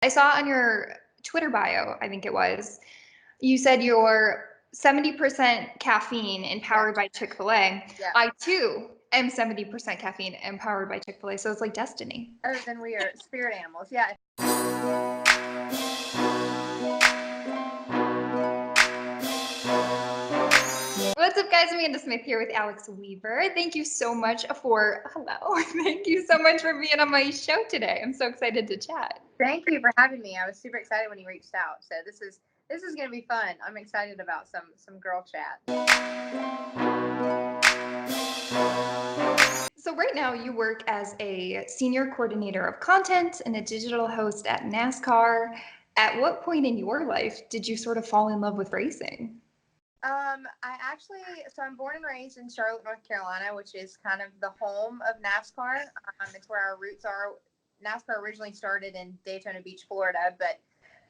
I saw on your Twitter bio, I think it was, you said you're 70% caffeine and Yeah, powered by Chick-fil-A. yeah. I too am 70% caffeine and powered by Chick-fil-A, so it's like destiny. Oh, then we are spirit animals. Yeah. What's up, guys? Amanda Smith here with Alex Weaver. Thank you so much for hello. Thank you so much for being on my show today. I'm so excited to chat. Thank you for having me. I was super excited when you reached out. So this is going to be fun. I'm excited about some girl chat. So right now you work as a senior coordinator of content and a digital host at NASCAR. At what point in your life did you sort of fall in love with racing? So I'm born and raised in Charlotte, North Carolina, which is kind of the home of NASCAR. It's where our roots are. NASCAR originally started in Daytona Beach, Florida, but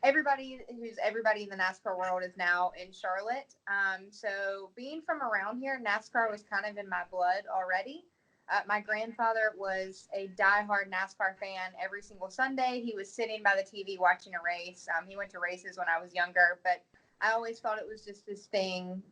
everybody in the NASCAR world is now in Charlotte. So being from around here, NASCAR was kind of in my blood already. My grandfather was a diehard NASCAR fan. Every single Sunday, he was sitting by the TV watching a race. He went to races when I was younger, but I always thought it was just this thing.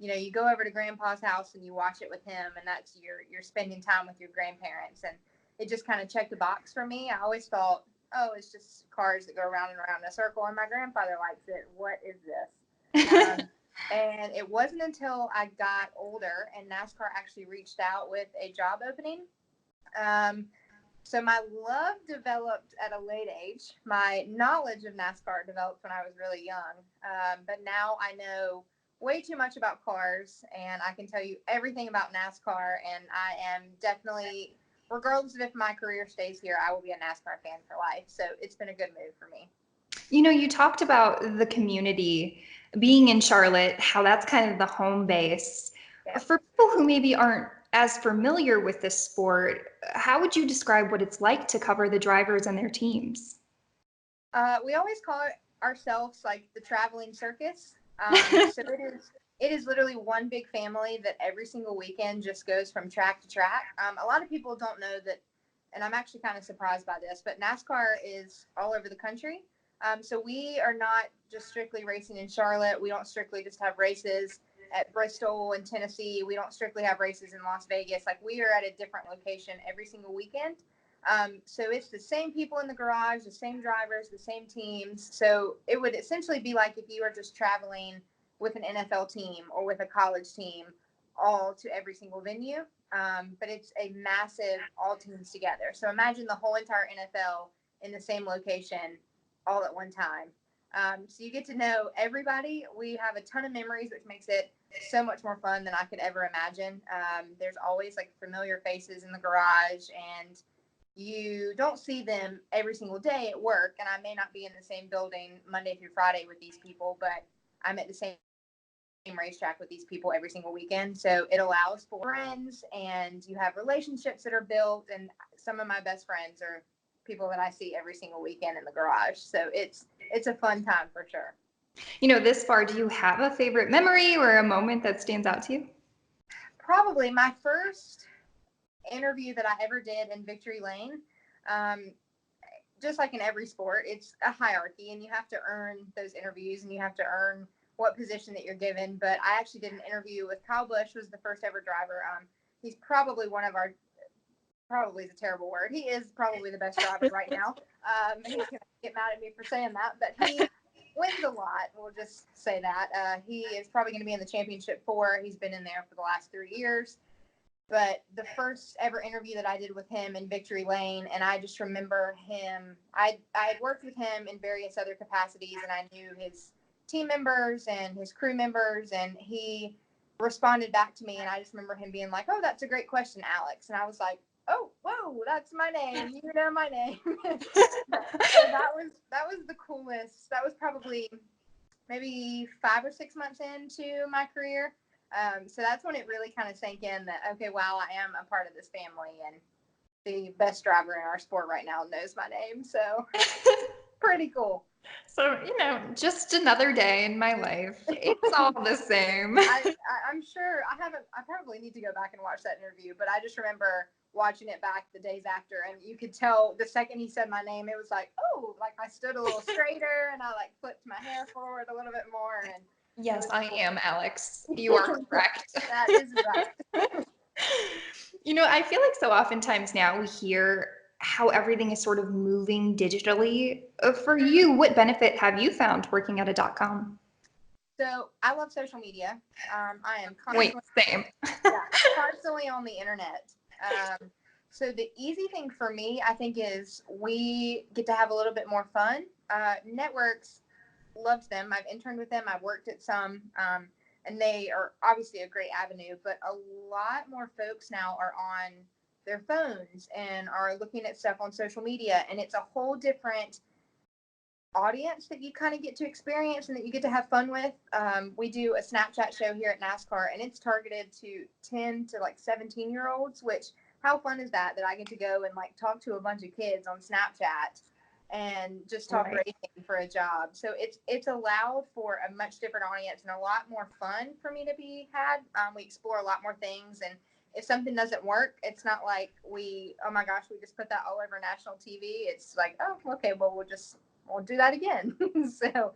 You go over to Grandpa's house and you watch it with him, and that's you're spending time with your grandparents, and it just kind of checked the box for me. I always thought, oh, it's just cars that go around and around in a circle, and my grandfather likes it. What is this? And it wasn't until I got older and NASCAR actually reached out with a job opening. So my love developed at a late age. My knowledge of NASCAR developed when I was really young. But now I know way too much about cars, and I can tell you everything about NASCAR. And I am definitely, regardless of if my career stays here, I will be a NASCAR fan for life. So it's been a good move for me. You know, you talked about the community being in Charlotte, how that's kind of the home base. Yeah. For people who maybe aren't as familiar with this sport, how would you describe what it's like to cover the drivers and their teams? We always call ourselves like the traveling circus. So it is literally one big family that every single weekend just goes from track to track. A lot of people don't know that, and I'm actually kind of surprised by this, but NASCAR is all over the country. So we are not just strictly racing in Charlotte. We don't strictly just have races at Bristol and Tennessee. We don't strictly have races in Las Vegas. Like, we are at a different location every single weekend. So it's the same people in the garage, the same drivers, the same teams. So it would essentially be like if you were just traveling with an NFL team or with a college team all to every single venue. But it's a massive all teams together. So imagine the whole entire NFL in the same location all at one time. So you get to know everybody. We have a ton of memories, which makes it so much more fun than I could ever imagine. There's always like familiar faces in the garage, and you don't see them every single day at work. And I may not be in the same building Monday through Friday with these people, but I'm at the same racetrack with these people every single weekend. So it allows for friends, and you have relationships that are built. And some of my best friends are people that I see every single weekend in the garage. So it's a fun time for sure. You know, this far, do you have a favorite memory or a moment that stands out to you? Probably my first interview that I ever did in Victory Lane. Um, just like in every sport, it's a hierarchy, and you have to earn those interviews, and you have to earn what position that you're given. But I actually did an interview with Kyle Busch, was the first ever driver. He's probably one of our, probably is a terrible word. He is probably the best driver right now. He's going to get mad at me for saying that, but he wins a lot. We'll just say that. He is probably going to be in the championship 4. He's been in there for the last 3 years. But the first ever interview that I did with him in Victory Lane, and I just remember him. I had worked with him in various other capacities, and I knew his team members and his crew members, and he responded back to me, and I just remember him being like, "Oh, that's a great question, Alex," and I was like, "Oh, whoa, that's my name. You know my name." So that was the coolest. That was probably maybe 5 or 6 months into my career. So that's when it really kind of sank in that, okay, wow, I am a part of this family, and the best driver in our sport right now knows my name. So pretty cool. So, you know, just another day in my life. It's all the same. I'm sure I haven't. I probably need to go back and watch that interview, but I just remember watching it back the days after, and you could tell the second he said my name, it was like, oh, like I stood a little straighter and I like flipped my hair forward a little bit more. And Yes, I am, Alex. You are correct. That is right. I feel like so oftentimes now we hear how everything is sort of moving digitally. For you, what benefit have you found working at a .com? So I love social media. I am Same. constantly on the internet. So the easy thing for me, I think, is we get to have a little bit more fun. Networks, loved them. I've interned with them. I've worked at some, and they are obviously a great avenue. But a lot more folks now are on their phones and are looking at stuff on social media, and it's a whole different audience that you kind of get to experience and that you get to have fun with. We do a Snapchat show here at NASCAR, and it's targeted to 10 to like 17-year-olds, which how fun is that I get to go and like talk to a bunch of kids on Snapchat and just talk racing for a job. So it's allowed for a much different audience and a lot more fun for me to be had. We explore a lot more things, and if something doesn't work, it's not like oh my gosh, we just put that all over national TV. It's like, oh, okay, well, we'll do that again. So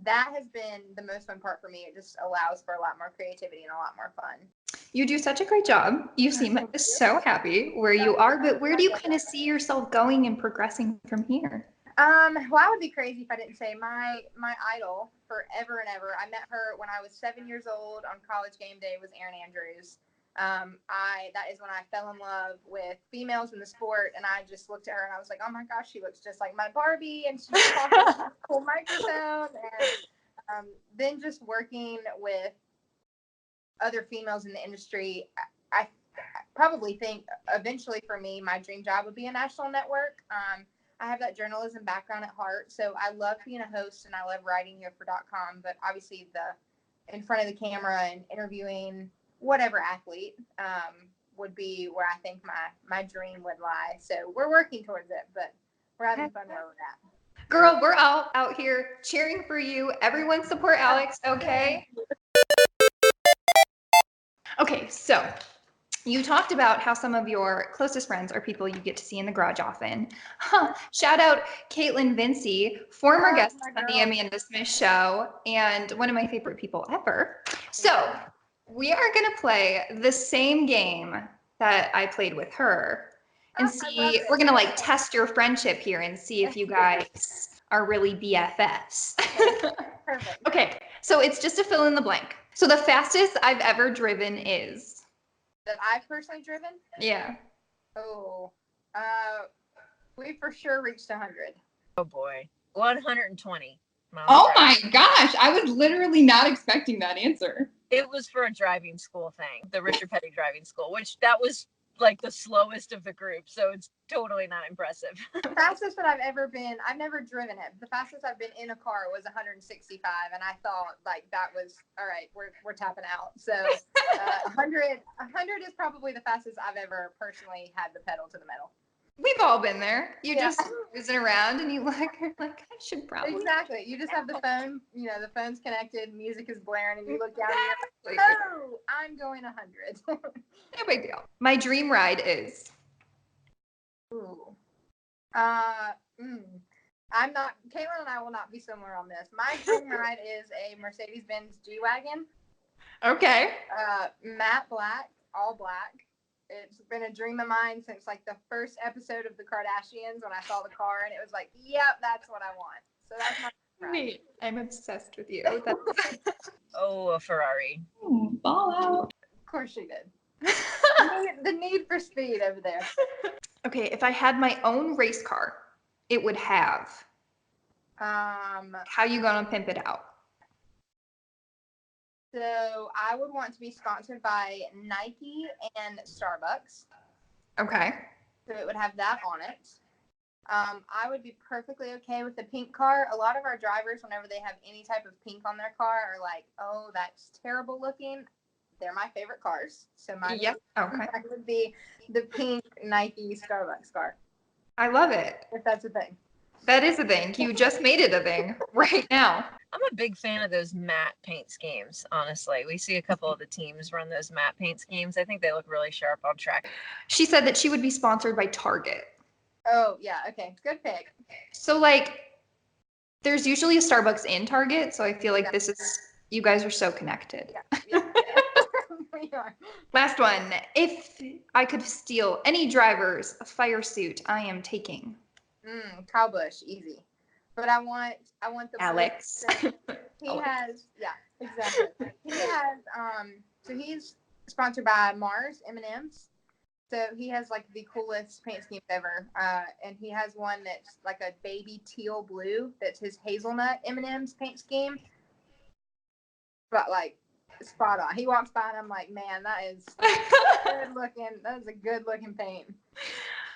that has been the most fun part for me. It just allows for a lot more creativity and a lot more fun. You do such a great job. You seem so happy where you are, but where do you kind of see yourself going and progressing from here? Well, I would be crazy if I didn't say my idol forever and ever. I met her when I was 7 years old on college game day, was Erin Andrews. That is when I fell in love with females in the sport, and I just looked at her and I was like, oh my gosh, she looks just like my Barbie, and she's talking with a cool microphone. And then just working with other females in the industry, I probably think eventually for me, my dream job would be a national network. I have that journalism background at heart, so I love being a host and I love writing here for .com, but obviously in front of the camera and interviewing whatever athlete would be where I think my dream would lie. So we're working towards it, but we're having fun where we're at. Girl, we're all out here cheering for you. Everyone support Alex, okay? Okay, so you talked about how some of your closest friends are people you get to see in the garage often. Shout out Caitlin Vincey, former guest on the Amanda Smith Show, and one of my favorite people ever. So we are going to play the same game that I played with her and see, we're going to like test your friendship here and see if you guys are really BFFs. Perfect. Okay, so it's just a fill in the blank. So the fastest I've ever driven is? That I've personally driven? Yeah. Oh, we for sure reached 100. Oh boy, 120 miles. Oh my gosh, I was literally not expecting that answer. It was for a driving school thing, the Richard Petty driving school, which that was like the slowest of the group, so it's totally not impressive. The fastest that I've ever been, I've never driven it. The fastest I've been in a car was 165, and I thought like that was all right. We're tapping out. So 100 is probably the fastest I've ever personally had the pedal to the metal. We've all been there. You just cruising around and you're like, I should probably. Exactly. You just have the phone, the phone's connected, music is blaring, and you look down and you're like, oh, I'm going 100. No big deal. My dream ride is? Ooh. I'm not, Caitlin and I will not be similar on this. My dream ride is a Mercedes-Benz G-Wagon. Okay. Matte black, all black. It's been a dream of mine since like the first episode of the Kardashians when I saw the car and it was like, yep, that's what I want. So that's my dream ride. Neat. I'm obsessed with you. Oh, a Ferrari. Ball out. Of course she did. The need for speed over there. Okay, if I had my own race car, it would have. How you gonna pimp it out? So I would want to be sponsored by Nike and Starbucks. Okay. So it would have that on it. I would be perfectly okay with the pink car. A lot of our drivers, whenever they have any type of pink on their car, are like, oh, that's terrible looking. They're my favorite cars. So mine would be the pink Nike Starbucks car. I love it. If that's a thing. That is a thing. You just made it a thing right now. I'm a big fan of those matte paint schemes, honestly. We see a couple of the teams run those matte paint schemes. I think they look really sharp on track. She said that she would be sponsored by Target. Oh, yeah. Okay. Good pick. So, like, there's usually a Starbucks in Target, so I feel like this is, you guys are so connected. Yeah. We are. Last one. If I could steal any driver's fire suit, I am taking Kyle Busch, easy. But I want the Alex. He has, yeah, exactly. He has, so he's sponsored by Mars M&Ms. So he has like the coolest paint schemes ever. And he has one that's like a baby teal blue. That's his hazelnut M&Ms paint scheme. But like spot on. He walks by and I'm like, man, that is good looking. That is a good looking paint.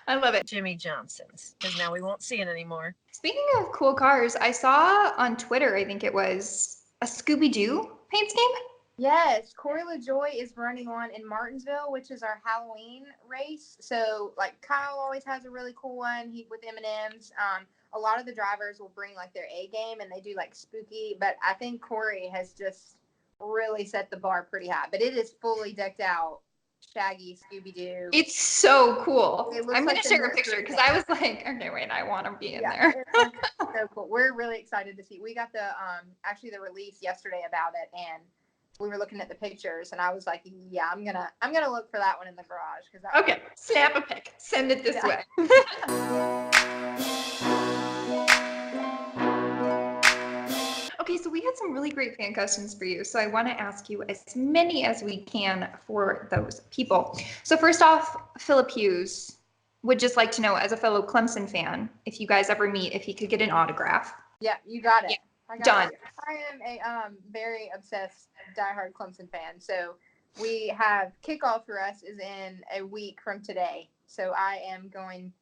I love it. Jimmy Johnson's, because now we won't see it anymore. Speaking of cool cars, I saw on Twitter, I think it was a Scooby-Doo paint scheme. Yes, Corey LaJoie is running one in Martinsville, which is our Halloween race. So, like, Kyle always has a really cool one. He with M&Ms. A lot of the drivers will bring like their A game and they do like spooky. But I think Corey has just really set the bar pretty high. But it is fully decked out, Shaggy, Scooby-Doo. It's so cool. It looks I'm like gonna the share a nursery picture because thing. I was like, okay, wait, I want to be in Yeah, there. it looks so cool. We're really excited to see. We got the actually the release yesterday about it, and we were looking at the pictures, and I was like, yeah, I'm gonna look for that one in the garage because Okay, snap a pic, send it this way. Okay, so we had some really great fan questions for you. So I want to ask you as many as we can for those people. So first off, Philip Hughes would just like to know, as a fellow Clemson fan, if you guys ever meet, if he could get an autograph. Yeah, you got it. Yeah. I got Done. it. I am a very obsessed diehard Clemson fan. So we have kickoff for us is in a week from today. So I am going.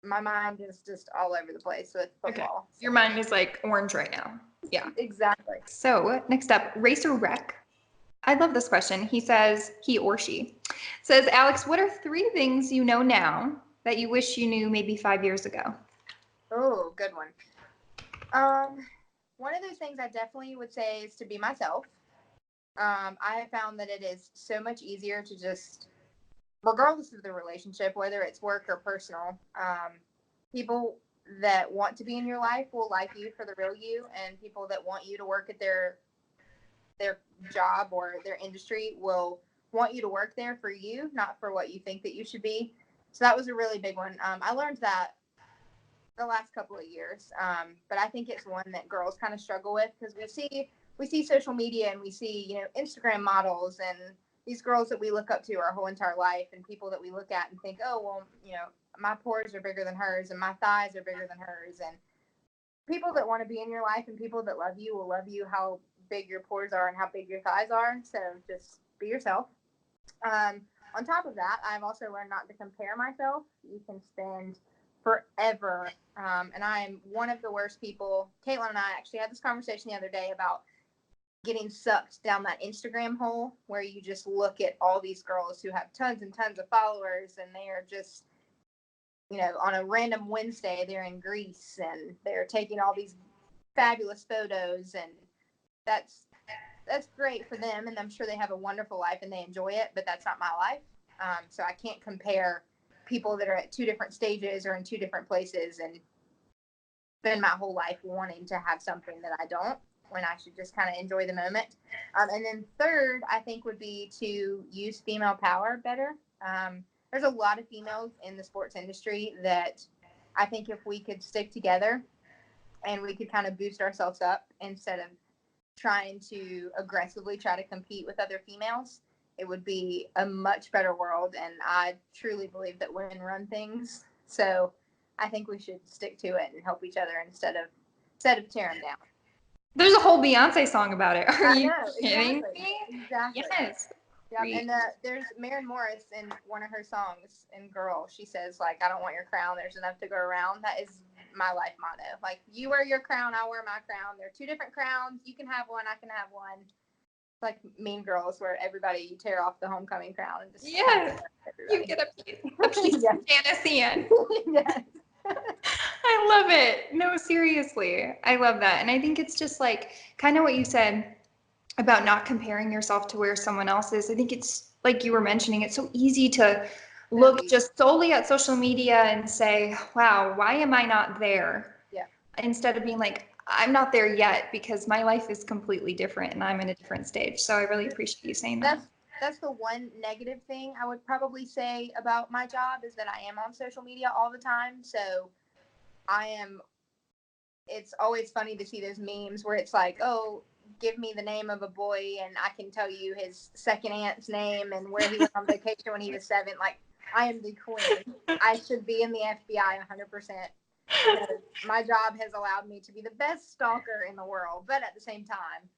My mind is just all over the place with football. Okay. Your mind is like orange right now. Yeah. Exactly. So next up, Racer Rec. I love this question. He says, he or she says, Alex, what are 3 things you know now that you wish you knew maybe 5 years ago? Oh, good one. One of those things I definitely would say is to be myself. I have found that it is so much easier to just, regardless of the relationship, whether it's work or personal, people that want to be in your life will like you for the real you, and people that want you to work at their job or their industry will want you to work there for you, not for what you think that you should be. So that was a really big one. I learned that the last couple of years, but I think it's one that girls kind of struggle with because we see social media and we see Instagram models and these girls that we look up to our whole entire life, and people that we look at and think, oh well, my pores are bigger than hers and my thighs are bigger than hers. And people that want to be in your life and people that love you will love you how big your pores are and how big your thighs are. So just be yourself. On top of that, I've also learned not to compare myself. You can spend forever. And I'm one of the worst people. Caitlin and I actually had this conversation the other day about getting sucked down that Instagram hole where you just look at all these girls who have tons and tons of followers and they are just, on a random Wednesday, they're in Greece and they're taking all these fabulous photos, and that's great for them. And I'm sure they have a wonderful life and they enjoy it, but that's not my life. So I can't compare people that are at 2 different stages or in 2 different places and spend my whole life wanting to have something that I don't, when I should just kind of enjoy the moment. And then third, I think would be to use female power better. There's a lot of females in the sports industry that I think if we could stick together and we could kind of boost ourselves up instead of trying to aggressively try to compete with other females, it would be a much better world. And I truly believe that women run things. So I think we should stick to it and help each other instead of tearing down. There's a whole Beyonce song about it. Are you kidding me? Exactly. Yes. Yep. And there's Maren Morris in one of her songs in Girl. She says, like, I don't want your crown. There's enough to go around. That is my life motto. Like, you wear your crown, I wear my crown. They're 2 different crowns. You can have one, I can have one. It's like Mean Girls, where you tear off the homecoming crown and just you get a piece. Yes. Fantasy. Yes. I love it. No, seriously. I love that. And I think it's just like kind of what you said about not comparing yourself to where someone else is. I think it's like you were mentioning, it's so easy to look just solely at social media and say, wow, why am I not there? Yeah. Instead of being like, I'm not there yet because my life is completely different and I'm in a different stage. So I really appreciate you saying that. That's the one negative thing I would probably say about my job is that I am on social media all the time. So it's always funny to see those memes where it's like, oh, give me the name of a boy and I can tell you his second aunt's name and where he went on vacation when he was 7. Like, I am the queen. I should be in the FBI 100%, because my job has allowed me to be the best stalker in the world. But at the same time,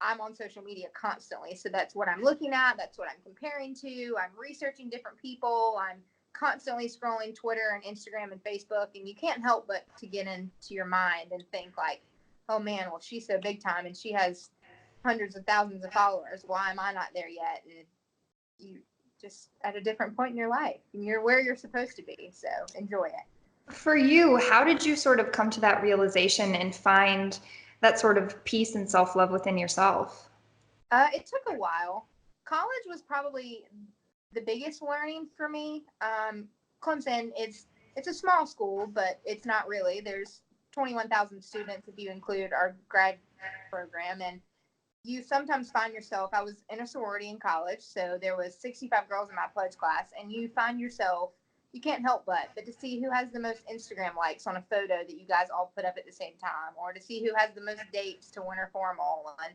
I'm on social media constantly. So that's what I'm looking at. That's what I'm comparing to. I'm researching different people. I'm constantly scrolling Twitter and Instagram and Facebook. And you can't help but to get into your mind and think like, oh man, well, she's so big time and she has hundreds of thousands of followers. Why am I not there yet? And you just at a different point in your life and you're where you're supposed to be. So enjoy it. For you, how did you sort of come to that realization and find that sort of peace and self-love within yourself? It took a while. College was probably the biggest learning for me. Clemson, it's a small school, but it's not really. There's 21,000 students if you include our grad program, and you sometimes find yourself. I was in a sorority in college, so there was 65 girls in my pledge class, and you find yourself. You can't help but to see who has the most Instagram likes on a photo that you guys all put up at the same time, or to see who has the most dates to winter formal and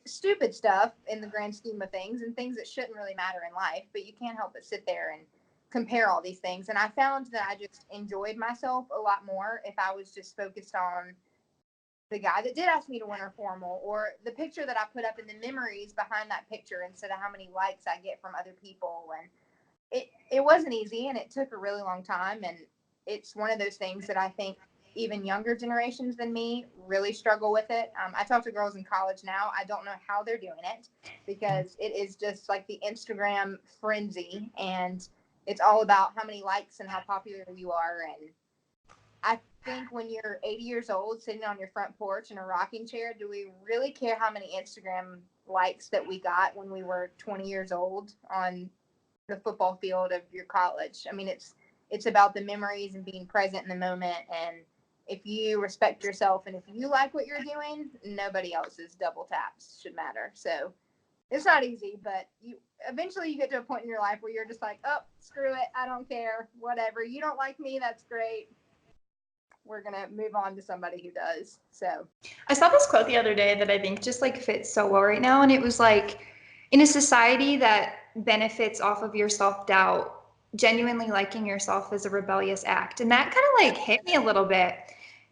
stupid stuff in the grand scheme of things and things that shouldn't really matter in life, but you can't help but sit there and compare all these things. And I found that I just enjoyed myself a lot more if I was just focused on the guy that did ask me to winter formal or the picture that I put up and the memories behind that picture instead of how many likes I get from other people. And it wasn't easy and it took a really long time. And it's one of those things that I think even younger generations than me really struggle with it. I talk to girls in college now. I don't know how they're doing it because it is just like the Instagram frenzy and it's all about how many likes and how popular you are. And I think when you're 80 years old sitting on your front porch in a rocking chair, do we really care how many Instagram likes that we got when we were 20 years old on the football field of your college? I mean, it's about the memories and being present in the moment. And if you respect yourself and if you like what you're doing, nobody else's double taps should matter. So it's not easy, but you eventually you get to a point in your life where you're just like, oh, screw it, I don't care, whatever. You don't like me, that's great. We're gonna move on to somebody who does. So I saw this quote the other day that I think just like fits so well right now. And it was like, in a society that benefits off of your self-doubt, genuinely liking yourself is a rebellious act. And that kind of like hit me a little bit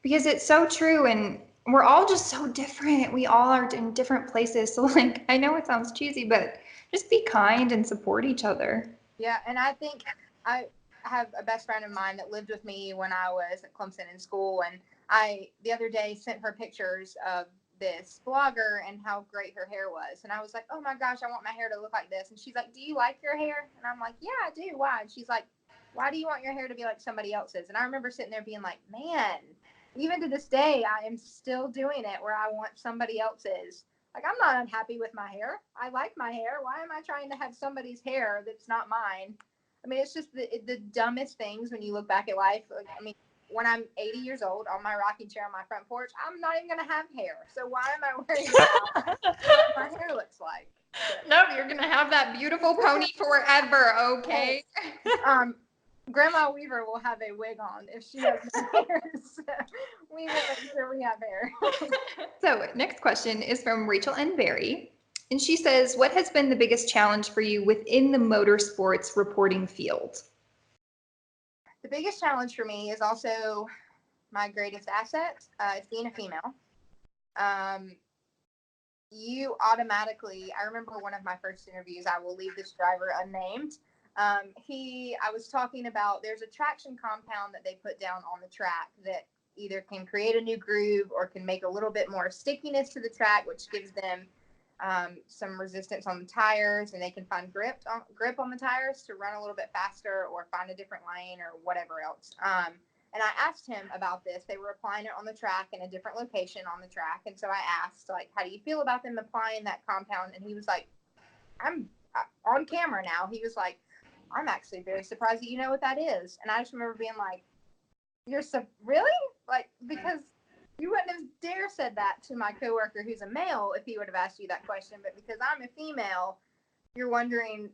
because it's so true. And we're all just so different. We all are in different places. So like, I know it sounds cheesy, but just be kind and support each other. yeah, and I think I have a best friend of mine that lived with me when I was at Clemson in school, and I the other day sent her pictures of this blogger and how great her hair was, and I was like, oh my gosh, I want my hair to look like this, and she's like, do you like your hair? And I'm like, yeah, I do. Why? And she's like, why do you want your hair to be like somebody else's? And I remember sitting there being like, man, even to this day, I am still doing it where I want somebody else's. Like, I'm not unhappy with my hair. I like my hair. Why am I trying to have somebody's hair that's not mine? I mean, it's just the dumbest things when you look back at life. Like, I mean, when I'm 80 years old on my rocking chair on my front porch, I'm not even going to have hair. So why am I worried about what my hair looks like? So, No, you're going to have that beautiful pony forever, okay? Grandma Weaver will have a wig on if she has no hair. So we will make sure we have hair. So, next question is from Rachel N. Berry. And she says, what has been the biggest challenge for you within the motorsports reporting field? The biggest challenge for me is also my greatest asset. It's being a female. You automatically, I remember one of my first interviews, I will leave this driver unnamed. I was talking about, there's a traction compound that they put down on the track that either can create a new groove or can make a little bit more stickiness to the track, which gives them some resistance on the tires, and they can find grip on the tires to run a little bit faster or find a different lane or whatever else. And I asked him about this. They were applying it on the track in a different location on the track. And so I asked, like, how do you feel about them applying that compound? And he was like, I'm on camera now. He was like, I'm actually very surprised that you know what that is. And I just remember being like, really? Like, because you wouldn't have dare said that to my coworker who's a male if he would have asked you that question. But because I'm a female, you're wondering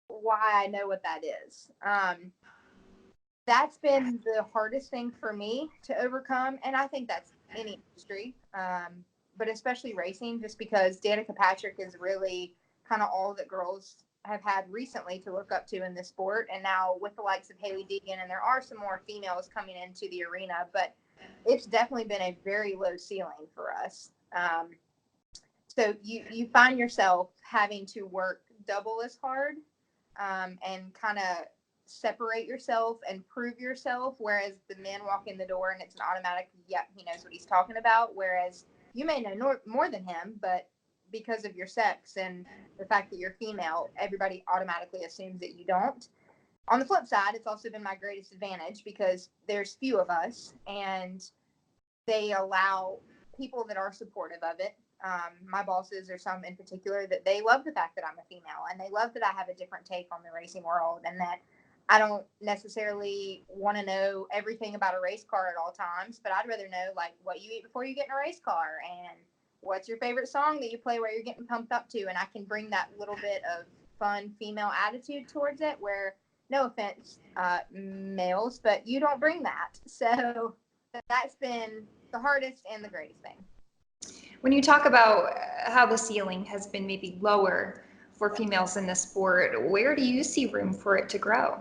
why I know what that is. That's been the hardest thing for me to overcome. And I think that's any industry, but especially racing, just because Danica Patrick is really kind of all that girls have had recently to look up to in this sport. And now with the likes of Haley Deegan, and there are some more females coming into the arena, but it's definitely been a very low ceiling for us. So you find yourself having to work double as hard, and kind of separate yourself and prove yourself, whereas the men walk in the door and it's an automatic, yep, he knows what he's talking about, whereas you may know more than him, but because of your sex and the fact that you're female, everybody automatically assumes that you don't. On the flip side, it's also been my greatest advantage because there's few of us and they allow people that are supportive of it. My bosses, or some in particular, that they love the fact that I'm a female and they love that I have a different take on the racing world, and that I don't necessarily want to know everything about a race car at all times, but I'd rather know like what you eat before you get in a race car and what's your favorite song that you play where you're getting pumped up to. And I can bring that little bit of fun female attitude towards it, where, no offense, males, but you don't bring that. So that's been the hardest and the greatest thing. When you talk about how the ceiling has been maybe lower for females in this sport, where do you see room for it to grow?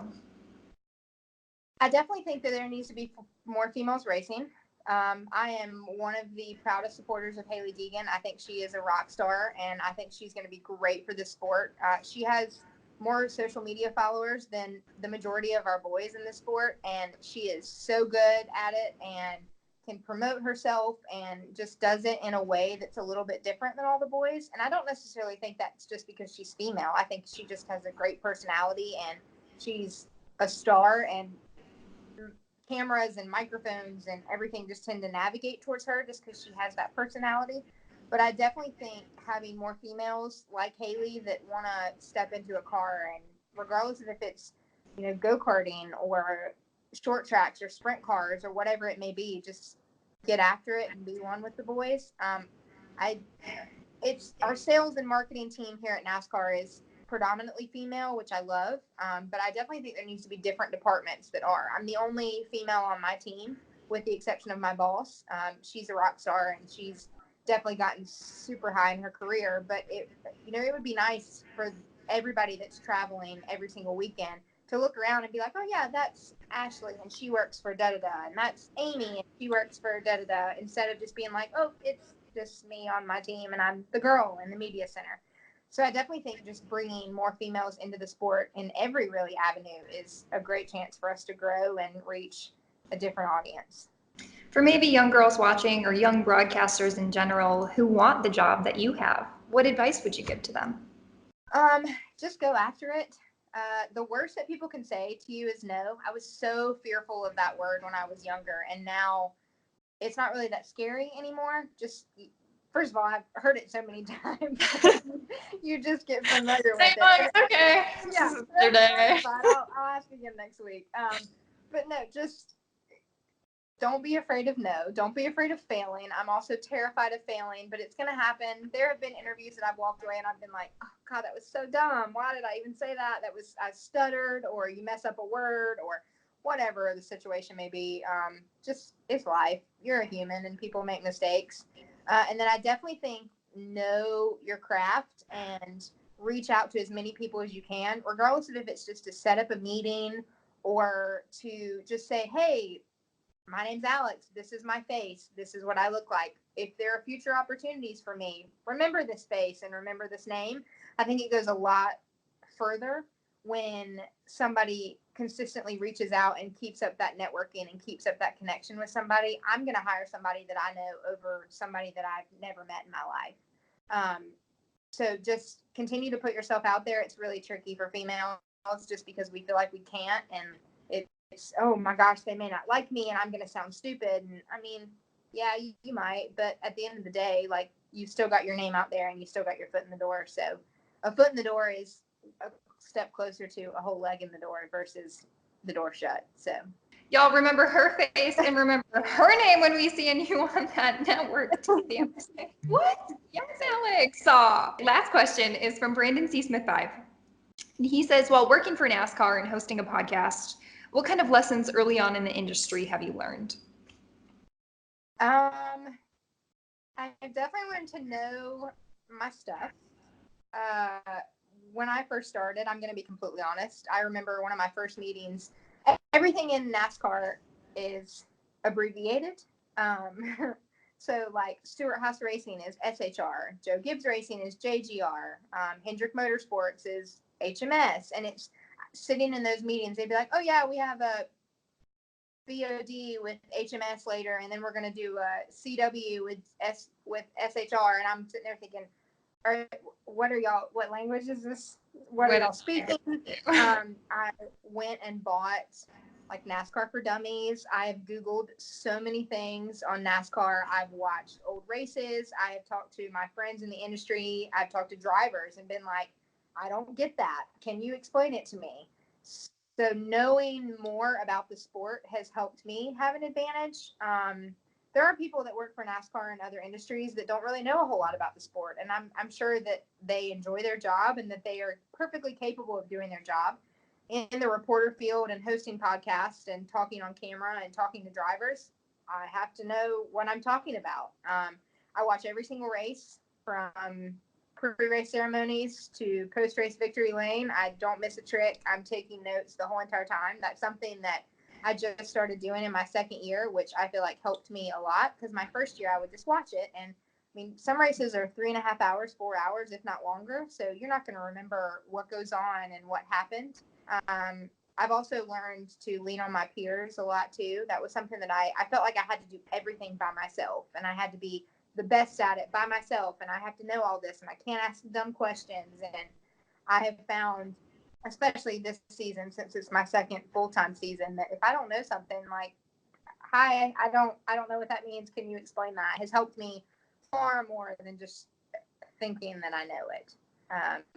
I definitely think that there needs to be more females racing. I am one of the proudest supporters of Haley Deegan. I think she is a rock star, and I think she's going to be great for this sport. She has more social media followers than the majority of our boys in this sport, and she is so good at it and can promote herself and just does it in a way that's a little bit different than all the boys. And I don't necessarily think that's just because she's female. I think she just has a great personality and she's a star, and cameras and microphones and everything just tend to navigate towards her just because she has that personality. But I definitely think having more females like Haley that want to step into a car, and regardless of if it's, go-karting or short tracks or sprint cars or whatever it may be, just get after it and be one with the boys. It's our sales and marketing team here at NASCAR is predominantly female, which I love. But I definitely think there needs to be different departments that are. I'm the only female on my team, with the exception of my boss. She's a rock star and she's definitely gotten super high in her career. But it would be nice for everybody that's traveling every single weekend to look around and be like, oh yeah, that's Ashley and she works for da da da, and that's Amy and she works for da da da, instead of just being like, oh, it's just me on my team and I'm the girl in the media center. So I definitely think just bringing more females into the sport in every really avenue is a great chance for us to grow and reach a different audience. For maybe young girls watching or young broadcasters in general who want the job that you have, what advice would you give to them? Just go after it. The worst that people can say to you is no. I was so fearful of that word when I was younger, and now it's not really that scary anymore. Just, first of all, I've heard it so many times. You just get familiar with it. Okay. Yeah, that's fine. I'll ask again next week. But no, just don't be afraid of no. Don't be afraid of failing. I'm also terrified of failing, but it's going to happen. There have been interviews that I've walked away and I've been like, oh God, that was so dumb. Why did I even say that? I stuttered, or you mess up a word, or whatever the situation may be. Just, it's life. You're a human and people make mistakes. And then I definitely think know your craft and reach out to as many people as you can, regardless of if it's just to set up a meeting or to just say, hey, my name's Alex. This is my face. This is what I look like. If there are future opportunities for me, remember this face and remember this name. I think it goes a lot further when somebody consistently reaches out and keeps up that networking and keeps up that connection with somebody. I'm going to hire somebody that I know over somebody that I've never met in my life. So just continue to put yourself out there. It's really tricky for females just because we feel like we can't, and it's, oh my gosh, they may not like me and I'm going to sound stupid. And I mean, yeah, you might, but at the end of the day, like, you still got your name out there and you still got your foot in the door. So a foot in the door is a step closer to a whole leg in the door versus the door shut. So y'all remember her face and remember her name when we see you on that network TV episode. What? Yes, Alex. Last question is from Brandon C. Smith 5. He says, while working for NASCAR and hosting a podcast, what kind of lessons early on in the industry have you learned? I definitely learned to know my stuff. When I first started, I'm going to be completely honest. I remember one of my first meetings. Everything in NASCAR is abbreviated. So like Stewart Haas Racing is SHR, Joe Gibbs Racing is JGR, Hendrick Motorsports is HMS, and it's sitting in those meetings. They'd be like, "Oh yeah, we have a VOD with HMS later, and then we're going to do a CW with SHR." And I'm sitting there thinking, what language is this? What are y'all speaking? I went and bought like NASCAR for Dummies. I've Googled so many things on NASCAR. I've watched old races. I have talked to my friends in the industry. I've talked to drivers and been like, I don't get that. Can you explain it to me? So knowing more about the sport has helped me have an advantage. There are people that work for NASCAR and other industries that don't really know a whole lot about the sport. And I'm sure that they enjoy their job and that they are perfectly capable of doing their job in the reporter field and hosting podcasts and talking on camera and talking to drivers. I have to know what I'm talking about. I watch every single race from pre-race ceremonies to post-race victory lane. I don't miss a trick. I'm taking notes the whole entire time. That's something that I just started doing in my second year, which I feel like helped me a lot, because my first year I would just watch it. And I mean, some races are 3.5 hours, 4 hours, if not longer. So you're not going to remember what goes on and what happened. I've also learned to lean on my peers a lot too. That was something that I felt like I had to do everything by myself, and I had to be the best at it by myself, and I have to know all this, and I can't ask dumb questions. And I have found, especially this season, since it's my second full-time season, that if I don't know something, like, hi, I don't know what that means, can you explain that, has helped me far more than just thinking that I know it.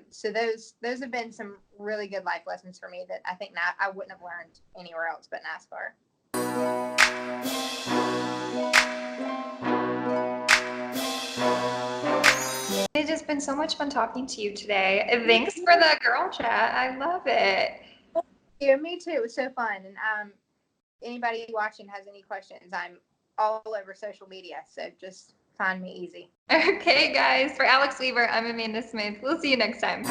So those have been some really good life lessons for me that I think I wouldn't have learned anywhere else but NASCAR. It's just been so much fun talking to you today. Thanks for the girl chat. I love it. Yeah, me too. It was so fun. And anybody watching has any questions, I'm all over social media, so just find me easy. Okay, guys. For Alex Weaver, I'm Amanda Smith. We'll see you next time.